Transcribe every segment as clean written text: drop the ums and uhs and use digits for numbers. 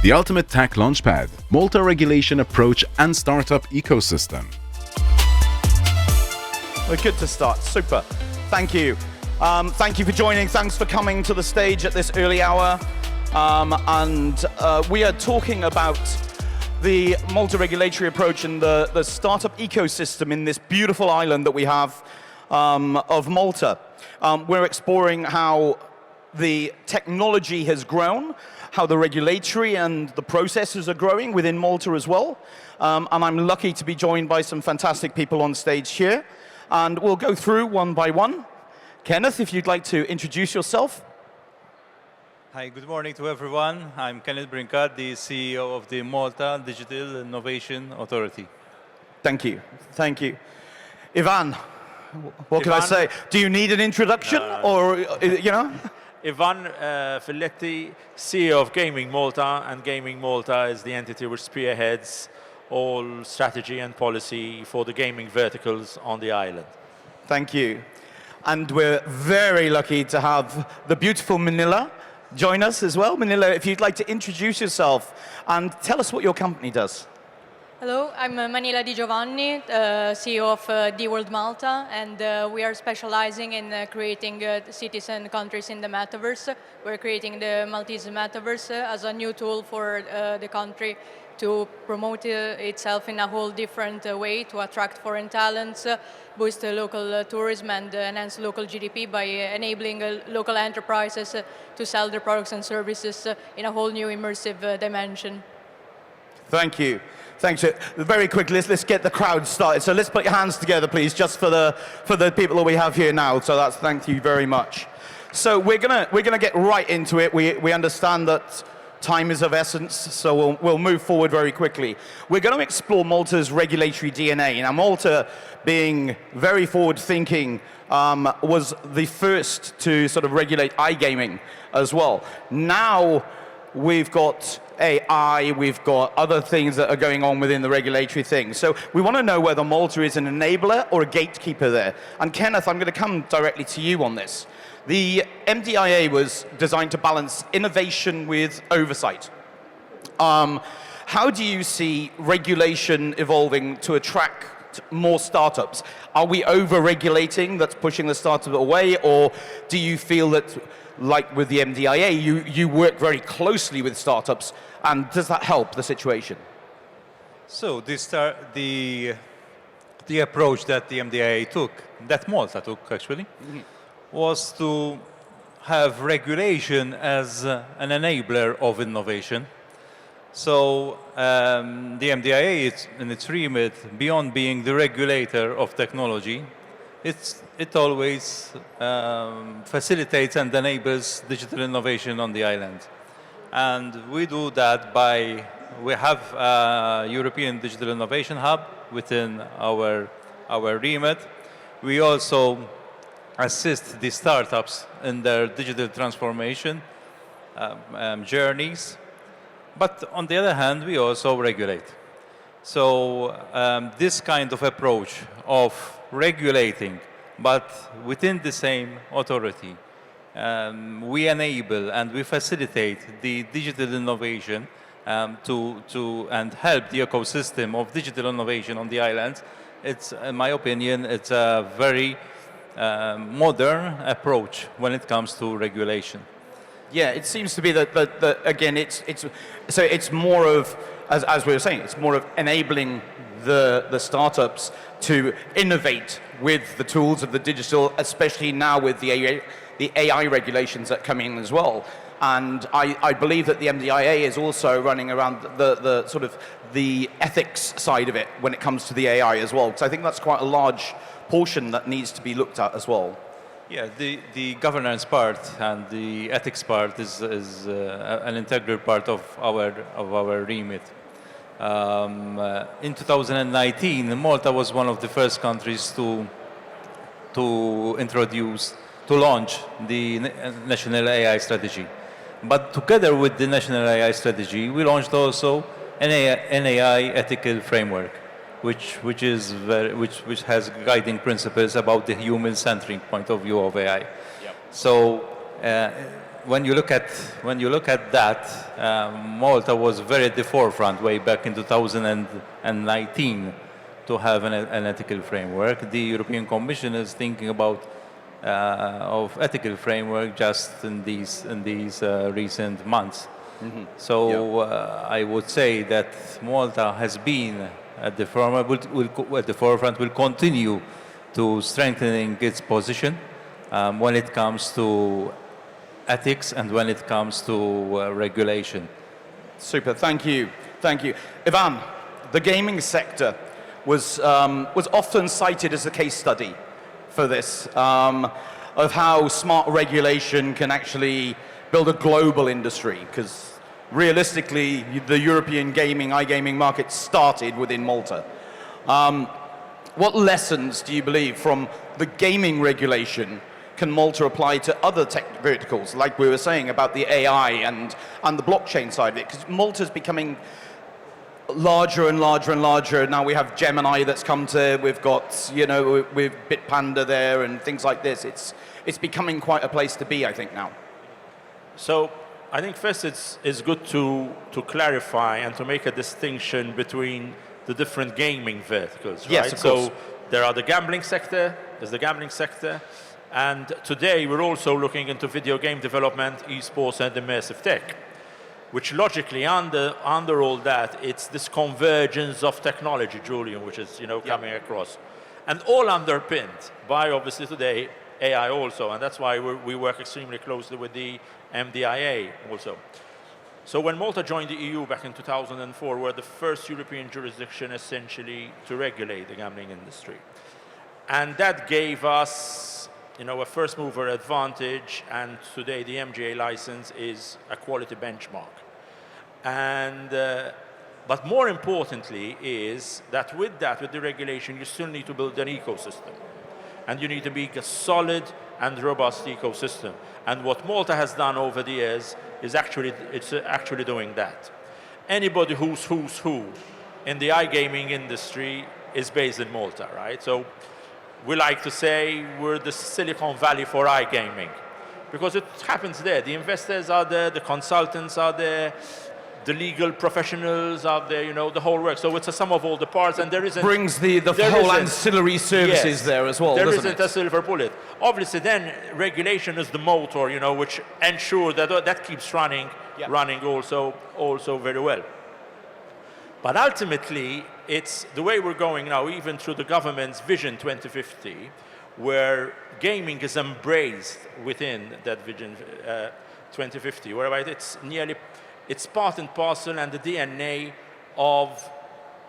the ultimate tech launchpad, Malta regulation approach and startup ecosystem. We're good to start. Super. Thank you. Thank you for joining. Thanks for coming to the stage at this early hour. We are talking about the Malta regulatory approach and the startup ecosystem in this beautiful island that we have of Malta. We're exploring how the technology has grown, how the regulatory and the processes are growing within Malta as well. And I'm lucky to be joined by some fantastic people on stage here. And we'll go through one by one. Kenneth, if you'd like to introduce yourself. Hi, good morning to everyone. I'm Kenneth Brincat, the CEO of the Malta Digital Innovation Authority. Thank you. Thank you. Ivan, what can I say? Do you need an introduction or, you know? Ivan Filletti, CEO of Gaming Malta, and Gaming Malta is the entity which spearheads all strategy and policy for the gaming verticals on the island. Thank you. And we're very lucky to have the beautiful Manila join us as well. Manila, if you'd like to introduce yourself and tell us what your company does. Hello, I'm Manila Giovanni, CEO of D World Malta, and we are specializing in creating cities and countries in the metaverse. We're creating the Maltese metaverse as a new tool for the country to promote itself in a whole different way, to attract foreign talents, boost local tourism, and enhance local GDP by enabling local enterprises to sell their products and services in a whole new immersive dimension. Thank you. Thanks. Very quickly, let's get the crowd started. So let's put your hands together, please, just for the people that we have here now. So that's thank you very much. So we're gonna get right into it. We understand that time is of essence, so we'll move forward very quickly. We're going to explore Malta's regulatory DNA. Now, Malta, being very forward-thinking, was the first to sort of regulate iGaming as well. Now, we've got AI, we've got other things that are going on within the regulatory thing. So we want to know whether Malta is an enabler or a gatekeeper there. And Kenneth, I'm going to come directly to you on this. The MDIA was designed to balance innovation with oversight. How do you see regulation evolving to attract more startups? Are we over-regulating that's pushing the startup away, or do you feel that, like with the MDIA, you work very closely with startups, and does that help the situation? So the approach that the MDIA took, that Malta took actually, was to have regulation as an enabler of innovation. So the MDIA, in its remit, beyond being the regulator of technology, it always facilitates and enables digital innovation on the island. And we do that we have a European Digital Innovation Hub within our remit. We also assist the startups in their digital transformation journeys. But on the other hand, we also regulate. So this kind of approach of regulating, but within the same authority, we enable and we facilitate the digital innovation and help the ecosystem of digital innovation on the island. It's, in my opinion, it's a very modern approach when it comes to regulation. Yeah, it seems to be that again, it's more of, as we were saying, it's more of enabling the startups to innovate with the tools of the digital, especially now with the AI regulations that come in as well. And I believe that the MDIA is also running around the sort of the ethics side of it when it comes to the AI as well. Because I think that's quite a large portion that needs to be looked at as well. Yeah, the governance part and the ethics part is an integral part of our remit. In 2019, Malta was one of the first countries to launch the national AI strategy. But together with the national AI strategy, we launched also an AI ethical framework, which has guiding principles about the human-centric point of view of AI. Yep. So when you look at that, Malta was very at the forefront way back in 2019 to have an ethical framework. The European Commission is thinking about of ethical framework just in these recent months. So I would say that Malta has been at the forefront, will continue to strengthening its position when it comes to ethics and when it comes to regulation. Super, thank you. Ivan, the gaming sector was often cited as a case study for this, of how smart regulation can actually build a global industry, because realistically, the European iGaming market started within Malta. What lessons do you believe from the gaming regulation can Malta apply to other tech verticals, like we were saying about the AI and the blockchain side of it? Because Malta's becoming larger and larger and larger. Now we have Gemini that's come to, we've got, with Bitpanda there and things like this. It's becoming quite a place to be, I think, now. So I think first it's good to clarify and to make a distinction between the different gaming verticals, right? Yes, of course. So there are the gambling sector, and today we're also looking into video game development, esports, and immersive tech, which logically under all that, it's this convergence of technology, Julian, which is coming across, and all underpinned by obviously today AI also, and that's why we work extremely closely with the MDIA also. So when Malta joined the EU back in 2004, we're the first European jurisdiction essentially to regulate the gambling industry. And that gave us a first mover advantage, and today the MGA license is a quality benchmark. And but more importantly is that with the regulation, you still need to build an ecosystem. And you need to be a solid and robust ecosystem. And what Malta has done over the years is actually doing that. Anybody who's who in the iGaming industry is based in Malta, right? So we like to say we're the Silicon Valley for iGaming, because it happens there. The investors are there, the consultants are there, the legal professionals are there, the whole work. So it's a sum of all the parts, and there isn't... Brings the whole ancillary services there as well, There isn't a silver bullet. Obviously, then regulation is the motor, which ensures that keeps running also very well. But ultimately, it's the way we're going now, even through the government's Vision 2050, where gaming is embraced within that Vision 2050, whereby it's part and parcel and the DNA of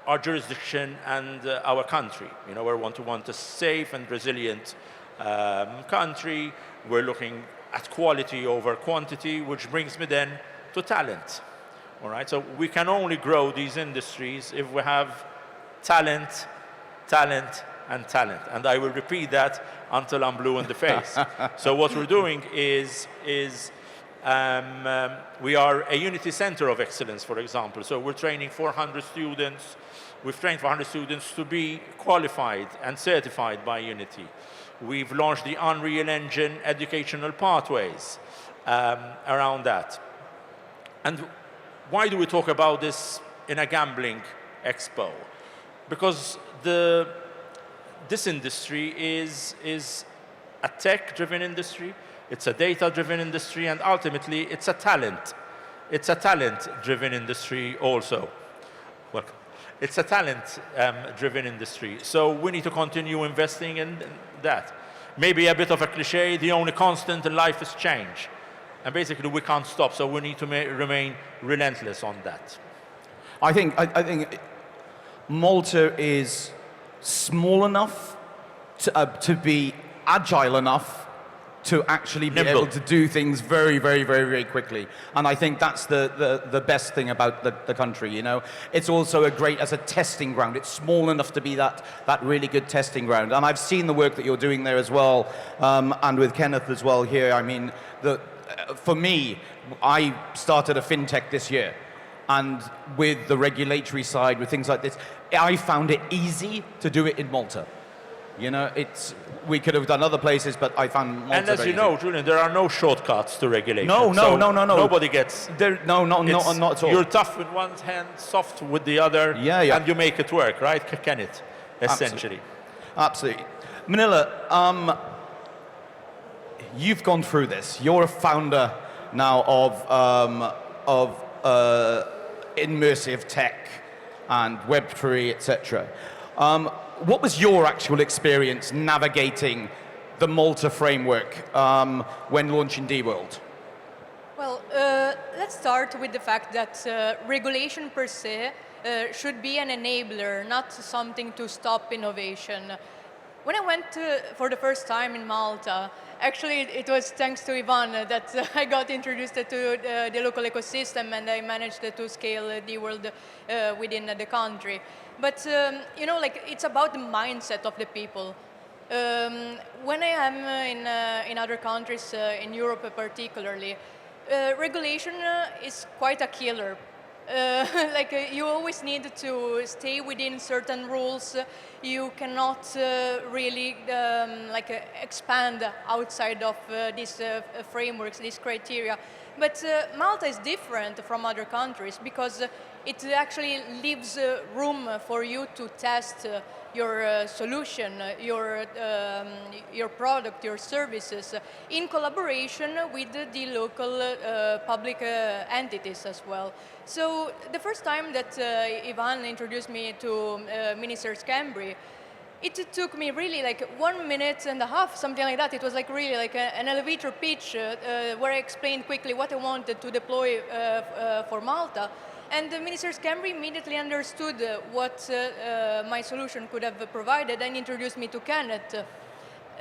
our jurisdiction and our country. We want a safe and resilient country. We're looking at quality over quantity, which brings me then to talent. All right, so we can only grow these industries if we have talent, and talent. And I will repeat that until I'm blue in the face. So what we're doing is we are a Unity Center of Excellence, for example. So we're training 400 students. We've trained 400 students to be qualified and certified by Unity. We've launched the Unreal Engine educational pathways around that. And why do we talk about this in a gambling expo? Because this industry is a tech-driven industry. It's a data-driven industry, and ultimately, it's a talent-driven industry also. Well, it's a talent-driven industry. So we need to continue investing in that. Maybe a bit of a cliche, the only constant in life is change. And basically, we can't stop, so we need to remain relentless on that. I think Malta is small enough to be agile enough to actually be able to do things very, very, very, very quickly. And I think that's the best thing about the country, It's also as a testing ground. It's small enough to be that really good testing ground. And I've seen the work that you're doing there as well, and with Kenneth as well here. I mean, for me, I started a fintech this year. And with the regulatory side, with things like this, I found it easy to do it in Malta. You know, we could have done other places, but I found Malta And as very you know, Julian, there are no shortcuts to regulation. No. Nobody gets. No, not at all. You're tough with one hand, soft with the other, Yeah. and you make it work, right, Kenneth? Essentially. Absolutely. Manila, you've gone through this. You're a founder now of immersive tech and Web3, etc. What was your actual experience navigating the Malta framework when launching D World? Well, let's start with the fact that regulation per se should be an enabler, not something to stop innovation. When I went for the first time in Malta, actually it was thanks to Ivan that I got introduced to the local ecosystem, and I managed to scale D World within the country. But you know, like, it's about the mindset of the people. When I am in other countries, in Europe particularly, regulation is quite a killer. You always need to stay within certain rules. You cannot really expand outside of these frameworks, these criteria. But Malta is different from other countries because it actually leaves room for you to test your solution, your product, your services, in collaboration with the local public entities as well. So the first time that Ivan introduced me to Minister's Cambry, it took me really like 1 minute and a half, something like that. It was like really like an elevator pitch where I explained quickly what I wanted to deploy for Malta. And the Minister's Cambry immediately understood what my solution could have provided and introduced me to Kenneth.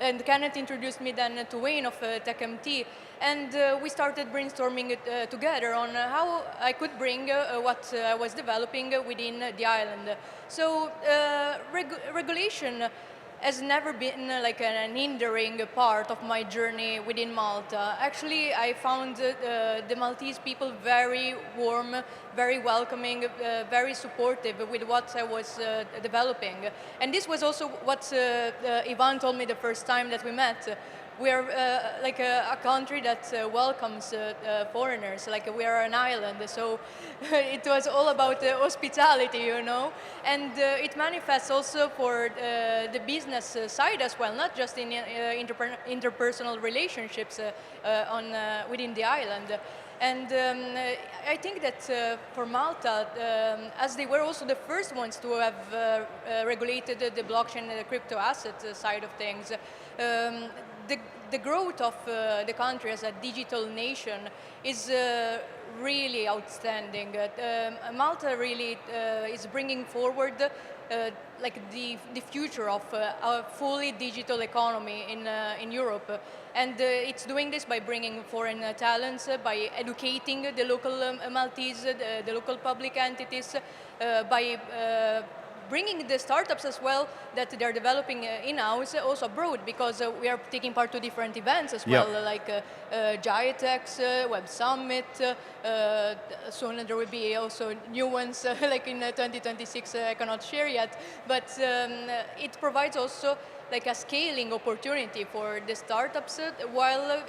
And Kenneth introduced me then to Wayne of TechMT, and we started brainstorming together on how I could bring what I was developing within the island. So regulation has never been like an hindering part of my journey within Malta. Actually, I found the Maltese people very warm, very welcoming, very supportive with what I was developing. And this was also what Ivan told me the first time that we met. We are like a country that welcomes foreigners, like we are an island, so it was all about hospitality, you know, and it manifests also for the business side as well, not just in interpersonal relationships within the island. And I think that for Malta, as they were also the first ones to have regulated the blockchain and the crypto asset side of things, the growth of the country as a digital nation is really outstanding. Malta really is bringing forward like the future of a fully digital economy in Europe. And it's doing this by bringing foreign talents, by educating the local Maltese, the local public entities, by bringing the startups as well that they're developing in-house also abroad, because we are taking part to different events as well, like GITEX, Web Summit. Soon there will be also new ones like in 2026 I cannot share yet, but it provides also like a scaling opportunity for the startups while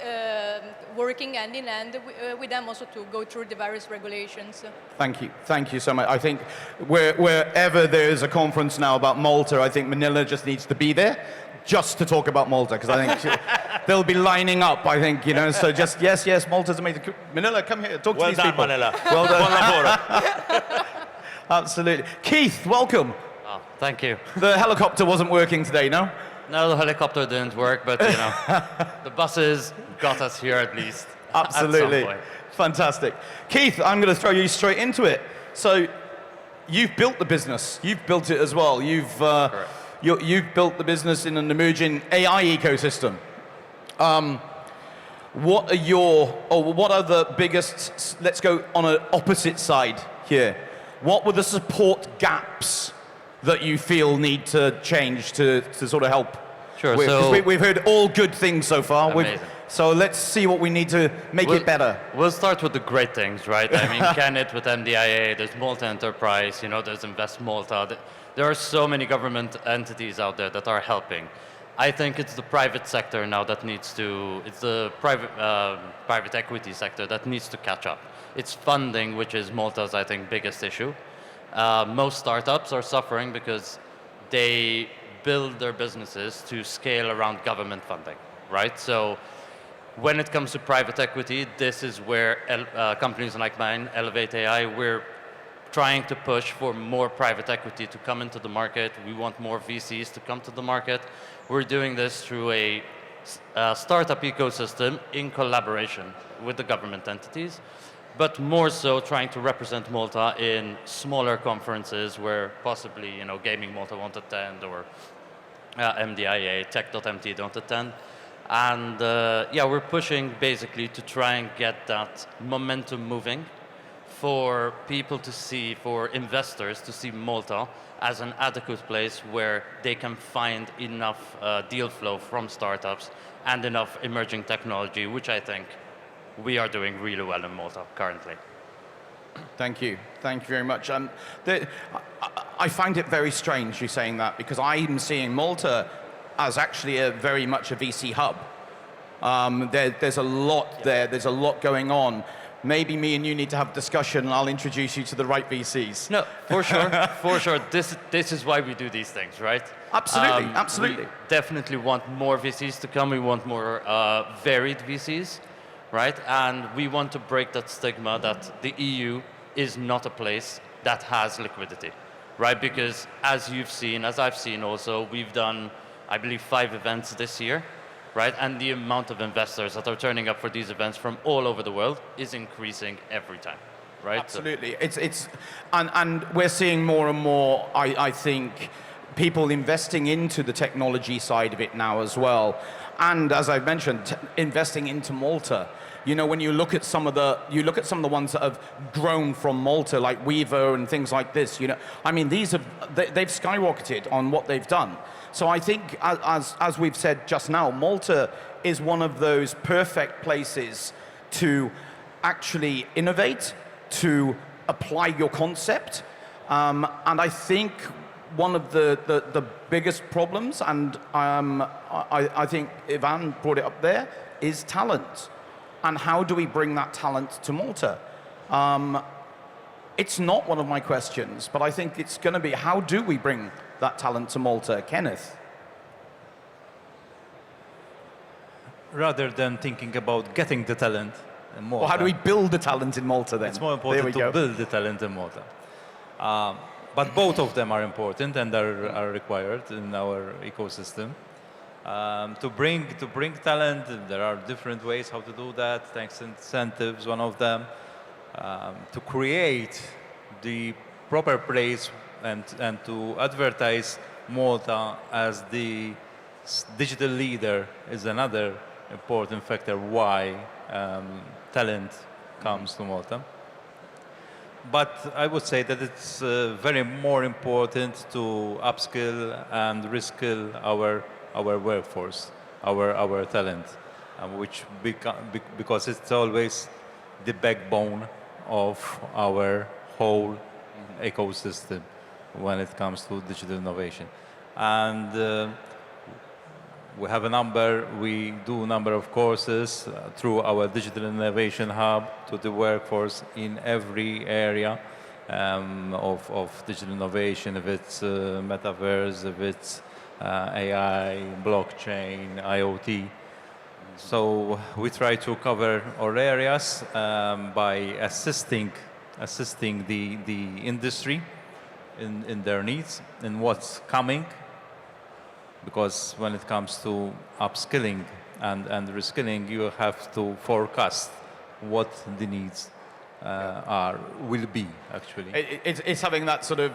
working hand in hand with them also to go through the various regulations. Thank you so much. I think wherever there's a conference now about Malta, I think Manila just needs to be there just to talk about Malta, because I think they'll be lining up, I think, you know, so just, yes, Malta's amazing. Manila, come here, talk to these people. Manila. Well done. Absolutely. Keith, welcome. Oh, thank you. The helicopter wasn't working today, no? No, the helicopter didn't work, but you know, the buses got us here at least. Absolutely. At some point. Fantastic. Keith, I'm going to throw you straight into it. So you've built the business. You've built it as well. You've built the business in an emerging AI ecosystem. What are the biggest, let's go on an opposite side here. What were the support gaps that you feel need to change to sort of help? Sure, so we've heard all good things so far. Amazing. So let's see what we need to make it better. We'll start with the great things, right? I mean, Kenneth with MDIA, there's Malta Enterprise, you know, there's Invest Malta. there are so many government entities out there that are helping. I think it's the private sector now that needs to, it's the private equity sector that needs to catch up. It's funding, which is Malta's, I think, biggest issue. Most startups are suffering because they build their businesses to scale around government funding, right? So when it comes to private equity, this is where companies like mine, Elevate AI, we're trying to push for more private equity to come into the market. We want more VCs to come to the market. We're doing this through a startup ecosystem in collaboration with the government entities, but more so trying to represent Malta in smaller conferences where possibly, you know, Gaming Malta won't attend, or MDIA, Tech.mt don't attend. And yeah, we're pushing basically to try and get that momentum moving for people to see, for investors to see Malta as an adequate place where they can find enough deal flow from startups and enough emerging technology, which I think we are doing really well in Malta currently. Thank you. Thank you very much. I find it very strange you saying that, because I'm seeing Malta as actually very much a VC hub. There's a lot there. There's a lot going on. Maybe me and you need to have a discussion, and I'll introduce you to the right VCs. No, for sure, for sure. This is why we do these things, right? Absolutely, absolutely. We definitely want more VCs to come. We want more varied VCs, right? And we want to break that stigma that the EU is not a place that has liquidity, right? Because as you've seen, as I've seen also, we've done, I believe, 5 events this year, right? And the amount of investors that are turning up for these events from all over the world is increasing every time, right? Absolutely. And we're seeing more and more, I think, people investing into the technology side of it now as well. And as I've mentioned, investing into Malta. You know, when you look at some of the ones that have grown from Malta, like Weaver and things like this, you know, I mean, they've skyrocketed on what they've done. So I think, as we've said just now, Malta is one of those perfect places to actually innovate, to apply your concept. And I think one of the biggest problems, and I think Ivan brought it up there, is talent. And how do we bring that talent to Malta? It's not one of my questions, but I think it's going to be, how do we bring that talent to Malta? Kenneth? Rather than thinking about getting the talent in Malta. Well, how do we build the talent in Malta then? It's more important to build the talent in Malta. But both of them are important and are required in our ecosystem. To bring talent, there are different ways how to do that. Thanks incentives, one of them. To create the proper place and to advertise Malta as the digital leader is another important factor why talent comes to Malta. But I would say that it's very more important to upskill and reskill our workforce, our talent, because it's always the backbone of our whole ecosystem when it comes to digital innovation. And we do a number of courses through our Digital Innovation Hub to the workforce in every area of digital innovation, if it's metaverse, if it's AI, blockchain, IoT. So we try to cover all areas by assisting the industry in their needs, in what's coming. Because when it comes to upskilling and reskilling, you have to forecast what the needs will be, actually. It's having that sort of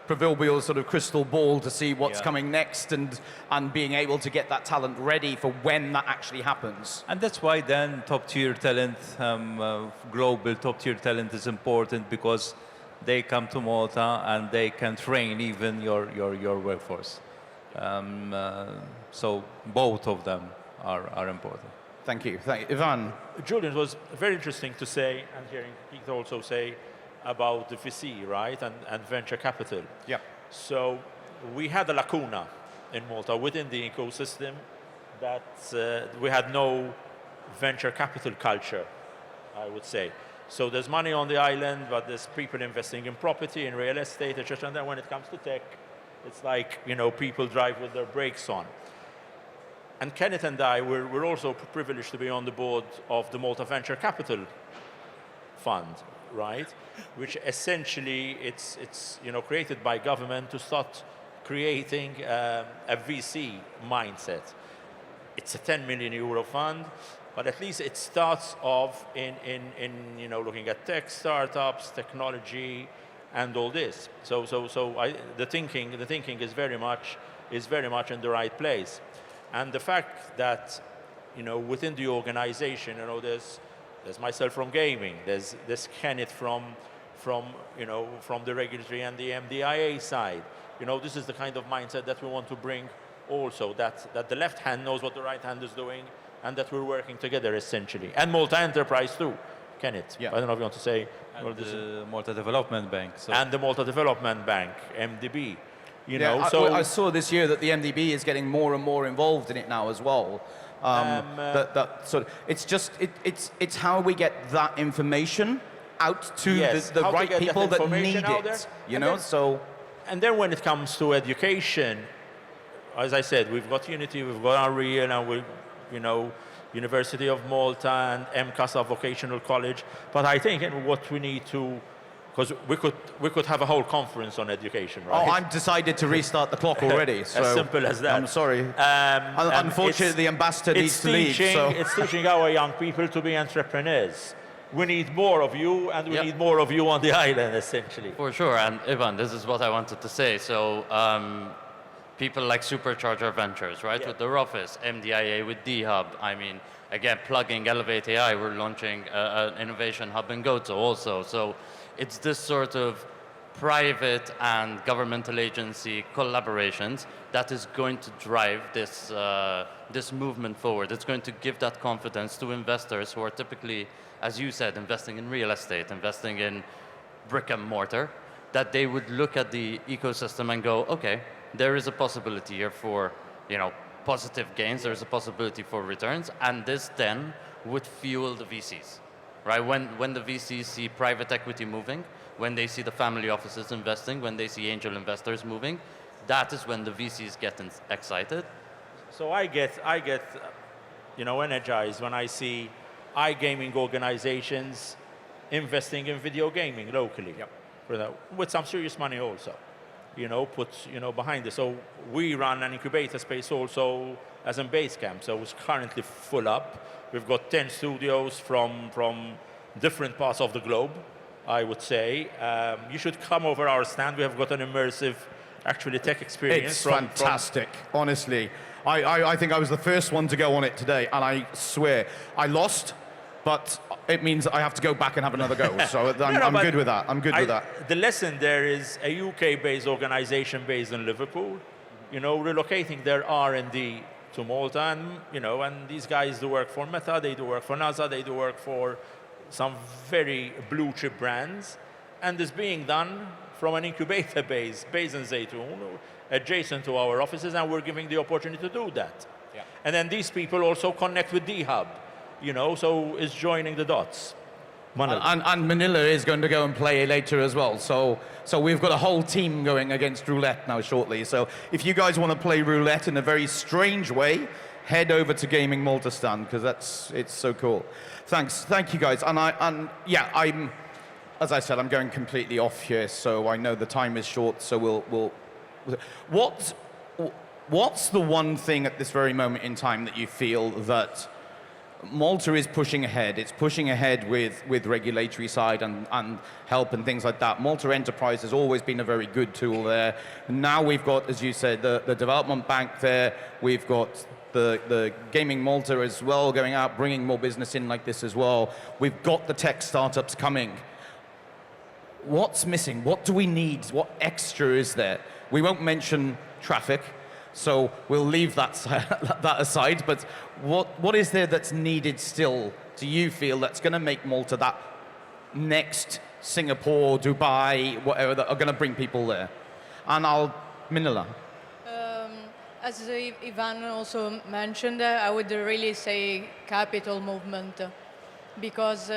proverbial sort of crystal ball to see what's coming next, and being able to get that talent ready for when that actually happens. And that's why then top-tier talent, global top-tier talent is important, because they come to Malta and they can train even your workforce. So both of them are important. Thank you. Ivan? Julian, it was very interesting to say, and hearing Keith also say, about the VC, right, and venture capital. Yeah. So we had a lacuna in Malta within the ecosystem that we had no venture capital culture, I would say. So there's money on the island, but there's people investing in property, in real estate, etc. And then when it comes to tech, it's like, you know, people drive with their brakes on. And Kenneth and I, we're also privileged to be on the board of the Malta Venture Capital Fund, right? Which essentially it's you know, created by government to start creating a VC mindset. It's a 10 million euro fund, but at least it starts off in you know, looking at tech startups, technology, and all this. So the thinking is very much in the right place. And the fact that, you know, within the organization, you know, there's myself from gaming, there's Kenneth from you know, from the regulatory and the MDIA side. You know, this is the kind of mindset that we want to bring also, that the left hand knows what the right hand is doing, and that we're working together essentially. And Malta Enterprise too, Kenneth. Yeah. I don't know if you want to say. And the Malta Development Bank. So. And the Malta Development Bank, MDB. You Yeah, know, so I saw this year that the MDB is getting more and more involved in it now as well. That sort of, it's how we get that information out to yes, the how to right get people that information need out there. it. You And know, then- so And then when it comes to education, as I said, we've got Unity, we've got Unreal, and we, you know, University of Malta and MCASA Vocational College. But I think what we need to, because we could have a whole conference on education, right? oh, I'm decided to restart the clock already. So as simple as that. I'm sorry. And Unfortunately, the ambassador needs to leave. So. It's teaching our young people to be entrepreneurs. We need more of you, and we Yep. need more of you on the island, essentially. For sure, and Ivan, this is what I wanted to say. So people like Supercharger Ventures, right, Yeah. with their office, MDIA with D-Hub. I mean, again, plugging Elevate AI, we're launching an innovation hub in Gozo also. So it's this sort of private and governmental agency collaborations that is going to drive this, this movement forward. It's going to give that confidence to investors who are typically, as you said, investing in real estate, investing in brick and mortar, that they would look at the ecosystem and go, okay, there is a possibility here for, you know, positive gains, there's a possibility for returns, and this then would fuel the VCs, right? When the VCs see private equity moving, when they see the family offices investing, when they see angel investors moving, that is when the VCs get excited. So I get, you know, energized when I see iGaming organizations investing in video gaming locally, with some serious money also, you know, put, you know, behind it. So we run an incubator space also as in Basecamp, so it's currently full up. We've got 10 studios from different parts of the globe, I would say. You should come over our stand. We have got an immersive, actually, tech experience. It's fantastic, honestly. I think I was the first one to go on it today, and I swear, I lost, but it means I have to go back and have another go. So I'm good with that. I'm good with that. The lesson there is a UK-based organization based in Liverpool, you know, relocating their R&D to Malta, and, you know, and these guys do work for Meta, they do work for NASA, they do work for some very blue chip brands, and this being done from an incubator base based in Zaytoun, adjacent to our offices, and we're giving the opportunity to do that. Yeah. And then these people also connect with D-Hub, you know, so it's joining the dots. And Manila is going to go and play later as well. So we've got a whole team going against roulette now shortly. So if you guys want to play roulette in a very strange way, head over to Gaming Malta stand, because it's so cool. Thanks, thank you guys. And yeah, as I said, I'm going completely off here, so I know the time is short. So we'll. What's the one thing at this very moment in time that you feel that Malta is pushing ahead? It's pushing ahead with regulatory side and help and things like that. Malta Enterprise has always been a very good tool there. Now we've got, as you said, the development bank there. We've got the Gaming Malta as well going out, bringing more business in like this as well. We've got the tech startups coming. What's missing? What do we need? What extra is there? We won't mention traffic, so we'll leave that aside. But what is there that's needed still, do you feel, that's going to make Malta that next Singapore, Dubai, whatever, that are going to bring people there? And Manila. As Ivan also mentioned, I would really say capital movement, because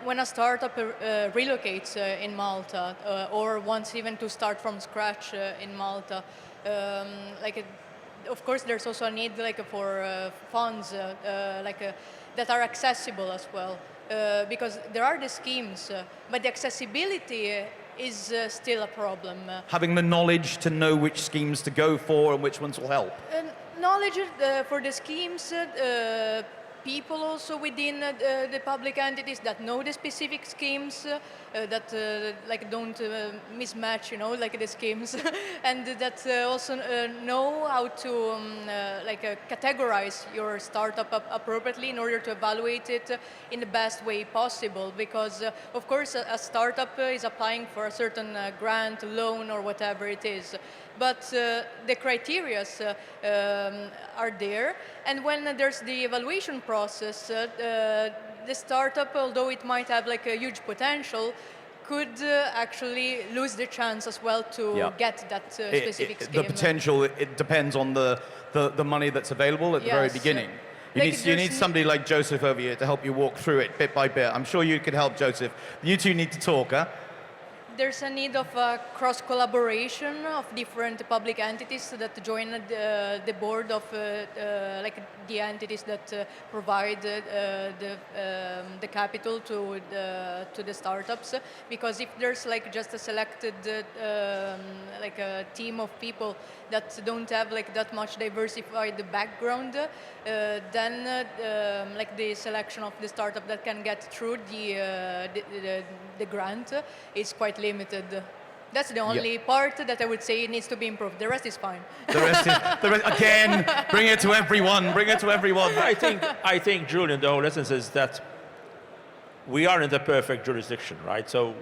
when a startup relocates in Malta or wants even to start from scratch in Malta, of course there's also a need for funds that are accessible as well, because there are the schemes, but the accessibility is still a problem. Having the knowledge to know which schemes to go for and which ones will help. Knowledge for the schemes, people also within the public entities that know the specific schemes, that don't mismatch, the schemes, and that also know how to categorize your startup appropriately in order to evaluate it in the best way possible. Because of course a startup is applying for a certain grant, loan, or whatever it is. But the criteria are there, and when there's the evaluation process, the startup, although it might have a huge potential, could actually lose the chance as well to get that specific scheme. The potential, it depends on the money that's available at the very beginning. You need somebody like Joseph over here to help you walk through it bit by bit. I'm sure you could help, Joseph. You two need to talk, huh? There's a need of cross-collaboration of different public entities that join the board of the entities that provide the capital to the startups. Because if there's just a selected a team of people that don't have that much diversified background, then the selection of the startup that can get through the grant is quite limited. That's the only part that I would say needs to be improved. The rest is fine. The rest again, bring it to everyone, bring it to everyone. I think, Julian, the whole essence is that we are in the perfect jurisdiction, right? So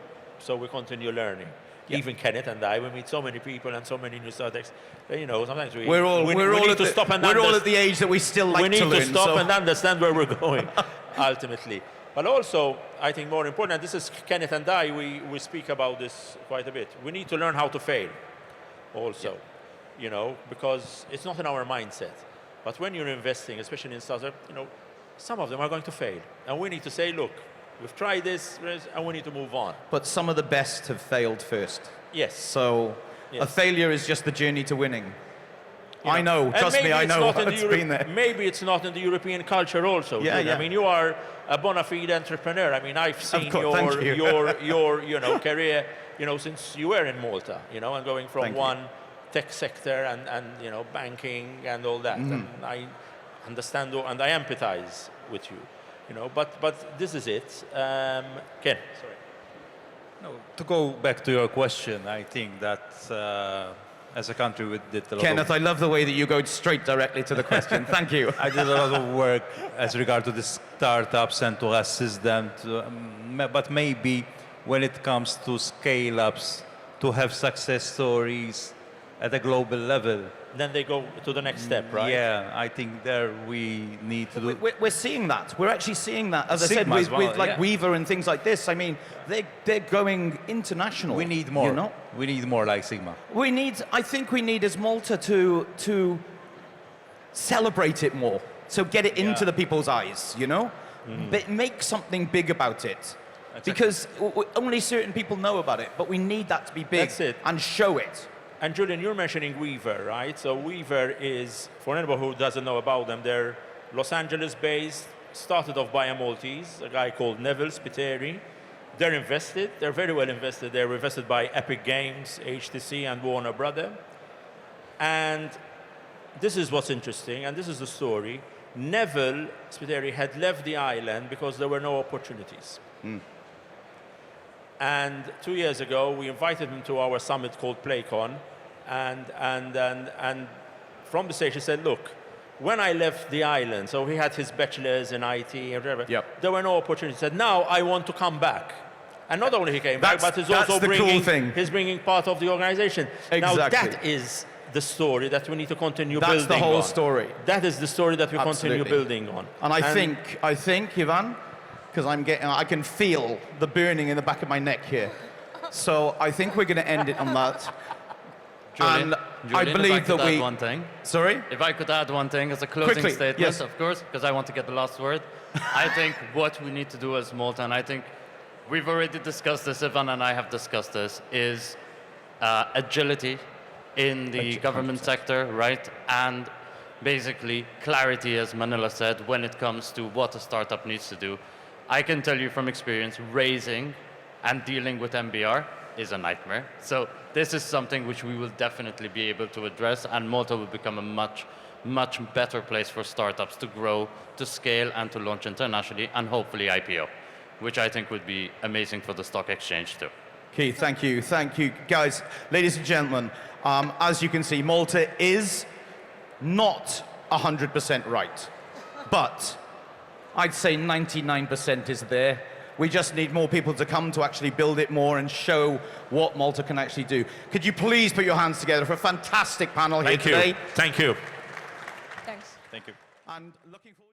we continue learning. Even Kenneth and I, we meet so many people and so many new startups. Sometimes we need to stop and we're all at the age that we still like to learn. We need to stop and understand where we're going, ultimately. But also, I think more important, and this is Kenneth and I, we speak about this quite a bit. We need to learn how to fail also, because it's not in our mindset. But when you're investing, especially in startups, some of them are going to fail. And we need to say, look, we've tried this, and we need to move on. But some of the best have failed first. Yes. So a failure is just the journey to winning. I know, trust me, I know. It's been there. Maybe it's not in the European culture also. Yeah. I mean, you are a bona fide entrepreneur. I mean, I've seen your career, since you were in Malta, and going from one tech sector and banking and all that. And I understand and I empathize with you, But this is it. Ken, sorry. No, to go back to your question, I think that as a country we did a lot Kenneth, I love the way that you go straight directly to the question. Thank you. I did a lot of work as regard to the startups and to assist them, but maybe when it comes to scale-ups, to have success stories at a global level. Then they go to the next step, right? Yeah, I think there we need to do... We're seeing that. We're actually seeing that, as Sigma I said, with Weaver and things like this. I mean, they're going international. We need more. We need more like Sigma. I think we need as Malta to celebrate it more. So get it into the people's eyes, But make something big about it. Exactly. Because only certain people know about it, but we need that to be big. That's it. And show it. And Julian, you're mentioning Weaver, right? So Weaver is, for anyone who doesn't know about them, they're Los Angeles-based, started off by a Maltese, a guy called Neville Spiteri. They're invested, they're very well invested. They're invested by Epic Games, HTC, and Warner Brother. And this is what's interesting, and this is the story. Neville Spiteri had left the island because there were no opportunities. And 2 years ago, we invited him to our summit called PlayCon, and from the stage he said, look, when I left the island, so he had his bachelor's in IT and whatever, there were no opportunities. He said, now I want to come back. And not only he came back, but he's also bringing part of the organization. Exactly. Now that is the story that we need to continue building on. That's the whole story. That is the story that we continue building on. And I think, Ivan, because I can feel the burning in the back of my neck here. So I think we're going to end it on that. Julian, And I believe if I could that we... add one thing. Sorry? If I could add one thing as a closing Quickly, statement, yes. of course, because I want to get the last word. I think what we need to do as Malta, and I think we've already discussed this, Ivan and I have discussed this, is agility in the government sector, right? And basically clarity, as Manila said, when it comes to what a startup needs to do. I can tell you from experience, raising and dealing with MBR is a nightmare. So this is something which we will definitely be able to address, and Malta will become a much better place for startups to grow, to scale, and to launch internationally, and hopefully IPO, which I think would be amazing for the stock exchange too. Keith, thank you. Thank you. Guys, ladies and gentlemen, as you can see, Malta is not 100% right, but I'd say 99% is there. We just need more people to come to actually build it more and show what Malta can actually do. Could you please put your hands together for a fantastic panel here today? Thank you. Thanks. Thank you. And looking forward